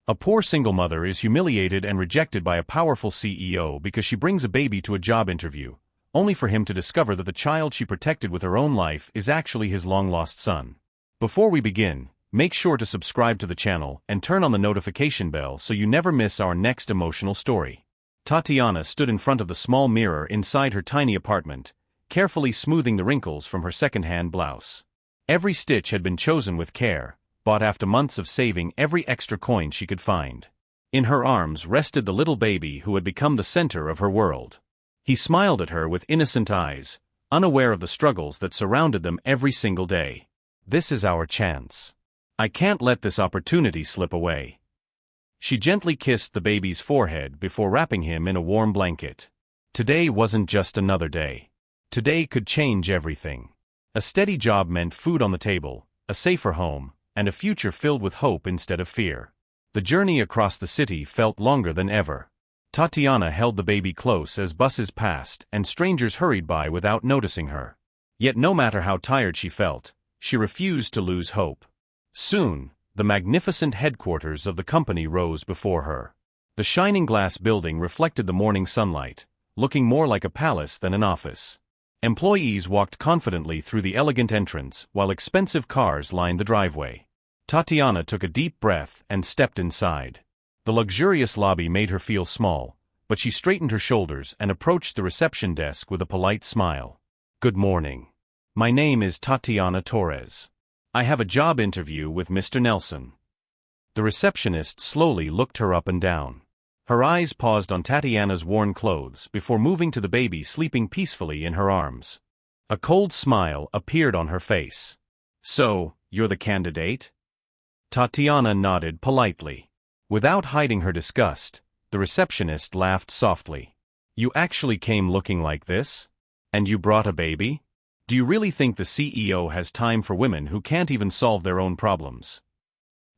A poor single mother is humiliated and rejected by a powerful CEO because she brings a baby to a job interview, only for him to discover that the child she protected with her own life is actually his long-lost son. Before we begin, make sure to subscribe to the channel and turn on the notification bell so you never miss our next emotional story. Tatiana stood in front of the small mirror inside her tiny apartment, carefully smoothing the wrinkles from her second-hand blouse. Every stitch had been chosen with care, bought after months of saving every extra coin she could find. In her arms rested the little baby who had become the center of her world. He smiled at her with innocent eyes, unaware of the struggles that surrounded them every single day. "This is our chance. I can't let this opportunity slip away." She gently kissed the baby's forehead before wrapping him in a warm blanket. Today wasn't just another day. Today could change everything. A steady job meant food on the table, a safer home, and a future filled with hope instead of fear. The journey across the city felt longer than ever. Tatiana held the baby close as buses passed and strangers hurried by without noticing her. Yet no matter how tired she felt, she refused to lose hope. Soon, the magnificent headquarters of the company rose before her. The shining glass building reflected the morning sunlight, looking more like a palace than an office. Employees walked confidently through the elegant entrance while expensive cars lined the driveway. Tatiana took a deep breath and stepped inside. The luxurious lobby made her feel small, but she straightened her shoulders and approached the reception desk with a polite smile. "Good morning. My name is Tatiana Torres. I have a job interview with Mr. Nelson." The receptionist slowly looked her up and down. Her eyes paused on Tatiana's worn clothes before moving to the baby sleeping peacefully in her arms. A cold smile appeared on her face. "So, you're the candidate?" Tatiana nodded politely. Without hiding her disgust, the receptionist laughed softly. "You actually came looking like this? And you brought a baby? Do you really think the CEO has time for women who can't even solve their own problems?"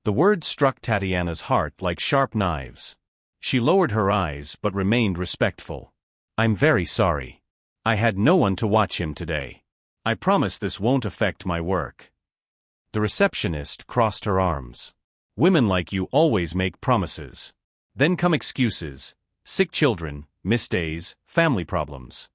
The words struck Tatiana's heart like sharp knives. She lowered her eyes but remained respectful. "I'm very sorry. I had no one to watch him today. I promise this won't affect my work." The receptionist crossed her arms. "Women like you always make promises. Then come excuses, sick children, missed days, family problems."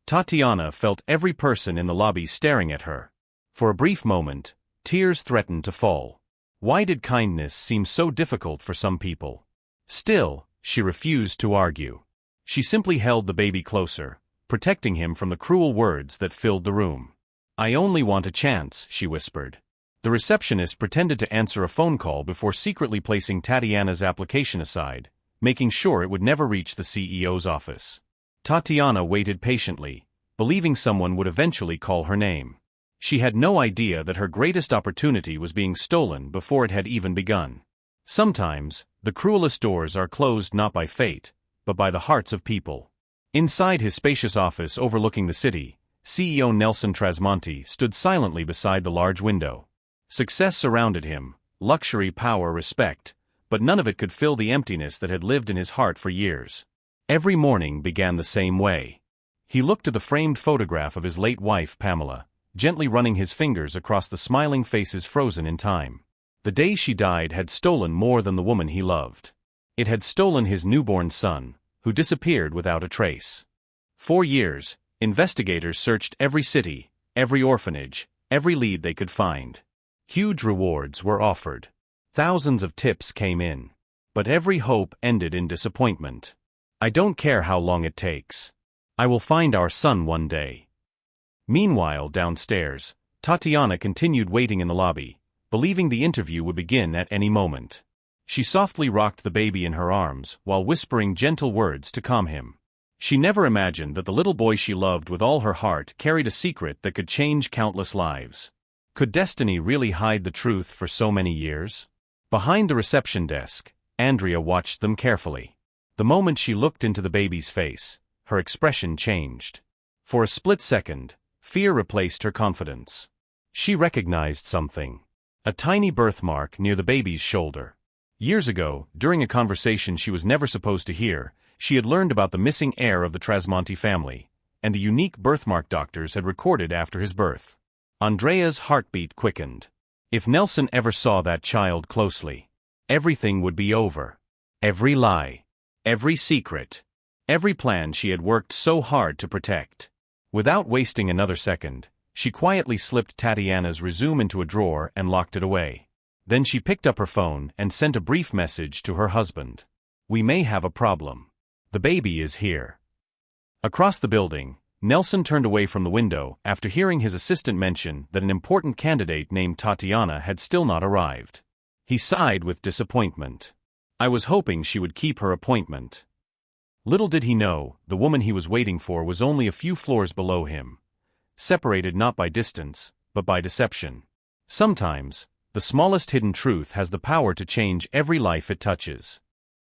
Tatiana felt every person in the lobby staring at her. For a brief moment, tears threatened to fall. Why did kindness seem so difficult for some people? Still, she refused to argue. She simply held the baby closer, protecting him from the cruel words that filled the room. "I only want a chance," she whispered. The receptionist pretended to answer a phone call before secretly placing Tatiana's application aside, making sure it would never reach the CEO's office. Tatiana waited patiently, believing someone would eventually call her name. She had no idea that her greatest opportunity was being stolen before it had even begun. Sometimes, the cruelest doors are closed not by fate, but by the hearts of people. Inside his spacious office overlooking the city, CEO Nelson Trasmonti stood silently beside the large window. Success surrounded him, luxury, power, respect, but none of it could fill the emptiness that had lived in his heart for years. Every morning began the same way. He looked at the framed photograph of his late wife, Pamela, gently running his fingers across the smiling faces frozen in time. The day she died had stolen more than the woman he loved. It had stolen his newborn son, who disappeared without a trace. For years, investigators searched every city, every orphanage, every lead they could find. Huge rewards were offered. Thousands of tips came in. But every hope ended in disappointment. "I don't care how long it takes. I will find our son one day." Meanwhile, downstairs, Tatiana continued waiting in the lobby, believing the interview would begin at any moment. She softly rocked the baby in her arms while whispering gentle words to calm him. She never imagined that the little boy she loved with all her heart carried a secret that could change countless lives. Could destiny really hide the truth for so many years? Behind the reception desk, Andrea watched them carefully. The moment she looked into the baby's face, her expression changed. For a split second, fear replaced her confidence. She recognized something. A tiny birthmark near the baby's shoulder. Years ago, during a conversation she was never supposed to hear, she had learned about the missing heir of the Trasmonti family, and the unique birthmark doctors had recorded after his birth. Andrea's heartbeat quickened. If Nelson ever saw that child closely, Everything would be over. Every lie. Every secret. Every plan she had worked so hard to protect. Without wasting another second, she quietly slipped Tatiana's resume into a drawer and locked it away. Then she picked up her phone and sent a brief message to her husband. "We may have a problem. The baby is here." Across the building, Nelson turned away from the window after hearing his assistant mention that an important candidate named Tatiana had still not arrived. He sighed with disappointment. I was hoping she would keep her appointment. Little did he know, the woman he was waiting for was only a few floors below him, separated not by distance, but by deception. Sometimes, the smallest hidden truth has the power to change every life it touches.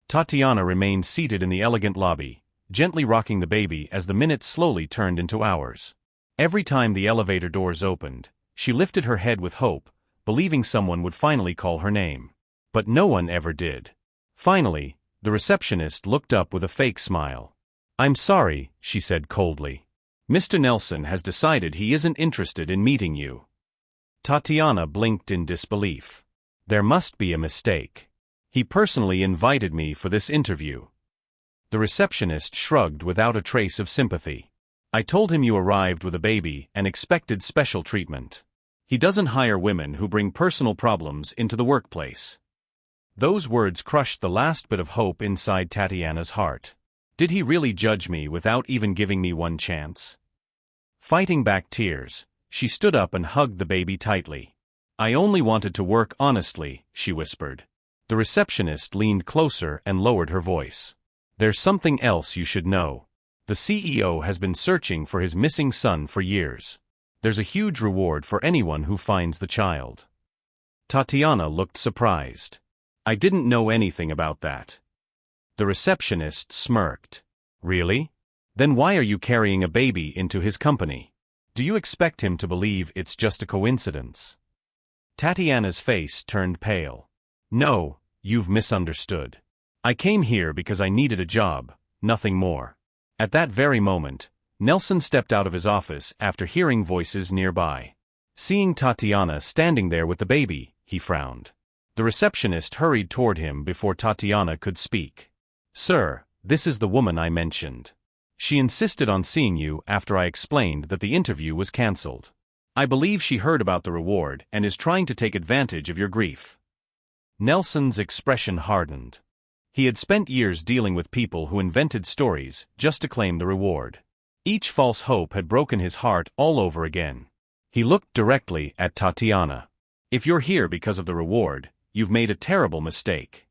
Tatiana remained seated in the elegant lobby, gently rocking the baby as the minutes slowly turned into hours. Every time the elevator doors opened, she lifted her head with hope, believing someone would finally call her name. But no one ever did. Finally, the receptionist looked up with a fake smile. "I'm sorry," she said coldly. "Mr. Nelson has decided he isn't interested in meeting you." Tatiana blinked in disbelief. There must be a mistake. He personally invited me for this interview. The receptionist shrugged without a trace of sympathy. "I told him you arrived with a baby and expected special treatment. He doesn't hire women who bring personal problems into the workplace." Those words crushed the last bit of hope inside Tatiana's heart. Did he really judge me without even giving me one chance? Fighting back tears, she stood up and hugged the baby tightly. "I only wanted to work honestly," she whispered. The receptionist leaned closer and lowered her voice. "There's something else you should know. The CEO has been searching for his missing son for years. There's a huge reward for anyone who finds the child." Tatiana looked surprised. "I didn't know anything about that." The receptionist smirked. "Really? Then why are you carrying a baby into his company? Do you expect him to believe it's just a coincidence?" Tatiana's face turned pale. "No, you've misunderstood. I came here because I needed a job, nothing more." At that very moment, Nelson stepped out of his office after hearing voices nearby. Seeing Tatiana standing there with the baby, he frowned. The receptionist hurried toward him before Tatiana could speak. "Sir, this is the woman I mentioned. She insisted on seeing you after I explained that the interview was cancelled. I believe she heard about the reward and is trying to take advantage of your grief." Nelson's expression hardened. He had spent years dealing with people who invented stories just to claim the reward. Each false hope had broken his heart all over again. He looked directly at Tatiana. "If you're here because of the reward, you've made a terrible mistake."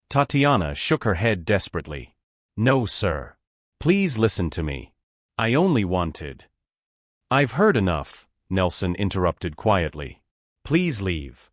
Tatiana shook her head desperately. "No, sir. Please listen to me. I only wanted—" "I've heard enough," Nelson interrupted quietly. "Please leave."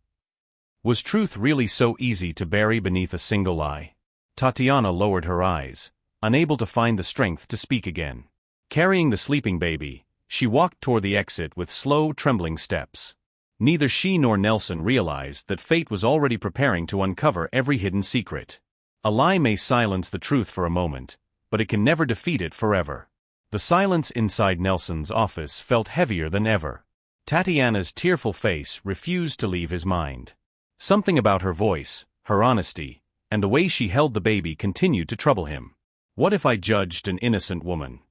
Was truth really so easy to bury beneath a single lie? Tatiana lowered her eyes, unable to find the strength to speak again. Carrying the sleeping baby, she walked toward the exit with slow, trembling steps. Neither she nor Nelson realized that fate was already preparing to uncover every hidden secret. A lie may silence the truth for a moment, but it can never defeat it forever. The silence inside Nelson's office felt heavier than ever. Tatiana's tearful face refused to leave his mind. Something about her voice, her honesty, and the way she held the baby continued to trouble him. What if I judged an innocent woman?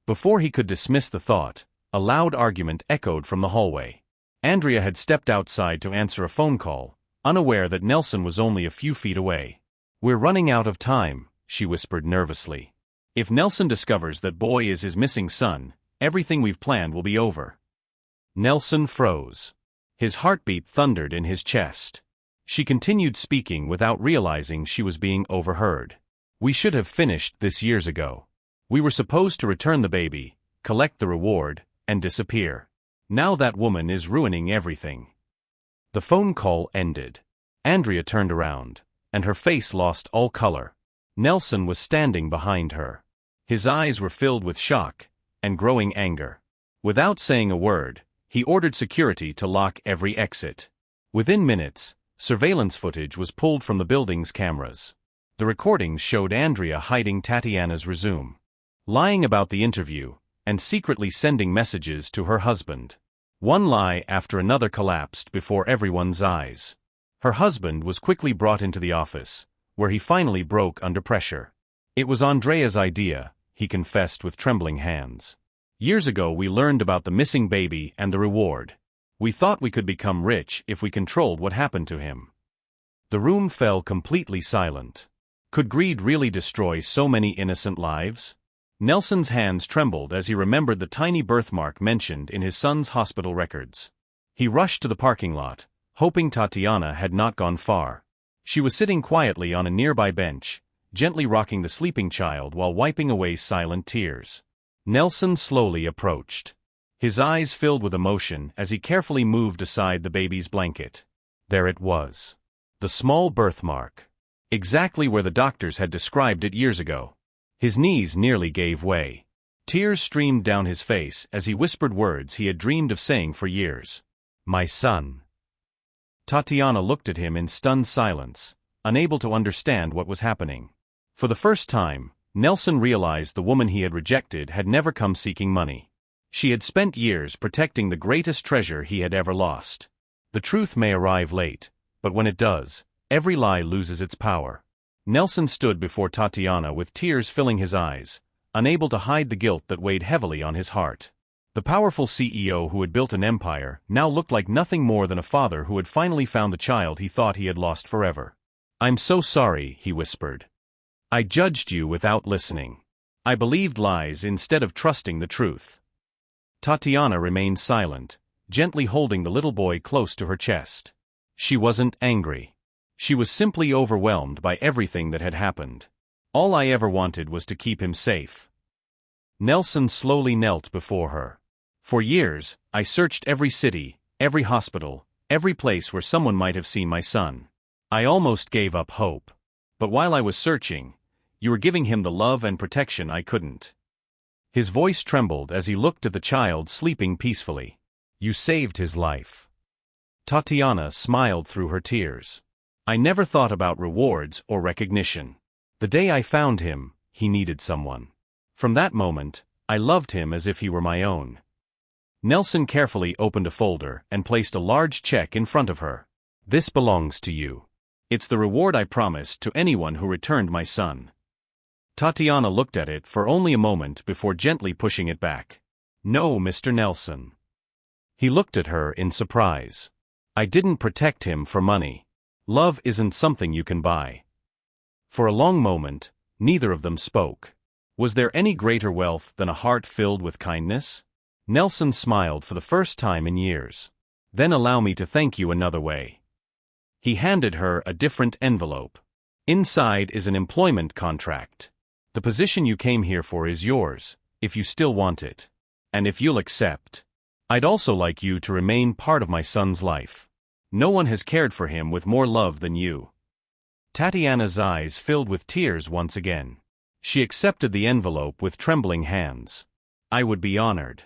Before he could dismiss the thought, a loud argument echoed from the hallway. Andrea had stepped outside to answer a phone call, unaware that Nelson was only a few feet away. "We're running out of time," she whispered nervously. "If Nelson discovers that boy is his missing son, everything we've planned will be over." Nelson froze. His heartbeat thundered in his chest. She continued speaking without realizing she was being overheard. "We should have finished this years ago. We were supposed to return the baby, collect the reward, and disappear. Now that woman is ruining everything." The phone call ended. Andrea turned around, and her face lost all color. Nelson was standing behind her. His eyes were filled with shock and growing anger. Without saying a word, he ordered security to lock every exit. Within minutes, surveillance footage was pulled from the building's cameras. The recordings showed Andrea hiding Tatiana's resume, lying about the interview, and secretly sending messages to her husband. One lie after another collapsed before everyone's eyes. Her husband was quickly brought into the office, where he finally broke under pressure. It was Andrea's idea, he confessed with trembling hands. Years ago we learned about the missing baby and the reward. We thought we could become rich if we controlled what happened to him. The room fell completely silent. Could greed really destroy so many innocent lives? Nelson's hands trembled as he remembered the tiny birthmark mentioned in his son's hospital records. He rushed to the parking lot, hoping Tatiana had not gone far. She was sitting quietly on a nearby bench, gently rocking the sleeping child while wiping away silent tears. Nelson slowly approached. His eyes filled with emotion as he carefully moved aside the baby's blanket. There it was. The small birthmark. Exactly where the doctors had described it years ago. His knees nearly gave way. Tears streamed down his face as he whispered words he had dreamed of saying for years. "My son." Tatiana looked at him in stunned silence, unable to understand what was happening. For the first time, Nelson realized the woman he had rejected had never come seeking money. She had spent years protecting the greatest treasure he had ever lost. The truth may arrive late, but when it does, every lie loses its power. Nelson stood before Tatiana with tears filling his eyes, unable to hide the guilt that weighed heavily on his heart. The powerful CEO who had built an empire now looked like nothing more than a father who had finally found the child he thought he had lost forever. "I'm so sorry," he whispered. "I judged you without listening. I believed lies instead of trusting the truth." Tatiana remained silent, gently holding the little boy close to her chest. She wasn't angry. She was simply overwhelmed by everything that had happened. All I ever wanted was to keep him safe. Nelson slowly knelt before her. "For years, I searched every city, every hospital, every place where someone might have seen my son. I almost gave up hope. But while I was searching, you were giving him the love and protection I couldn't." His voice trembled as he looked at the child sleeping peacefully. "You saved his life." Tatiana smiled through her tears. "I never thought about rewards or recognition. The day I found him, he needed someone. From that moment, I loved him as if he were my own." Nelson carefully opened a folder and placed a large check in front of her. "This belongs to you. It's the reward I promised to anyone who returned my son." Tatiana looked at it for only a moment before gently pushing it back. "No, Mr. Nelson." He looked at her in surprise. "I didn't protect him for money. Love isn't something you can buy." For a long moment, neither of them spoke. Was there any greater wealth than a heart filled with kindness? Nelson smiled for the first time in years. "Then allow me to thank you another way." He handed her a different envelope. "Inside is an employment contract. The position you came here for is yours, if you still want it. And if you'll accept. I'd also like you to remain part of my son's life. No one has cared for him with more love than you." Tatiana's eyes filled with tears once again. She accepted the envelope with trembling hands. "I would be honored."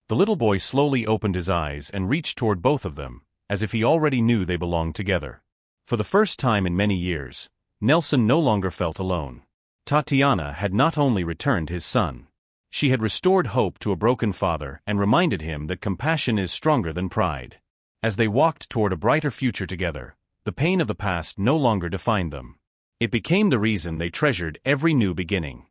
The little boy slowly opened his eyes and reached toward both of them, as if he already knew they belonged together. For the first time in many years, Nelson no longer felt alone. Tatiana had not only returned his son. She had restored hope to a broken father and reminded him that compassion is stronger than pride. As they walked toward a brighter future together, the pain of the past no longer defined them. It became the reason they treasured every new beginning.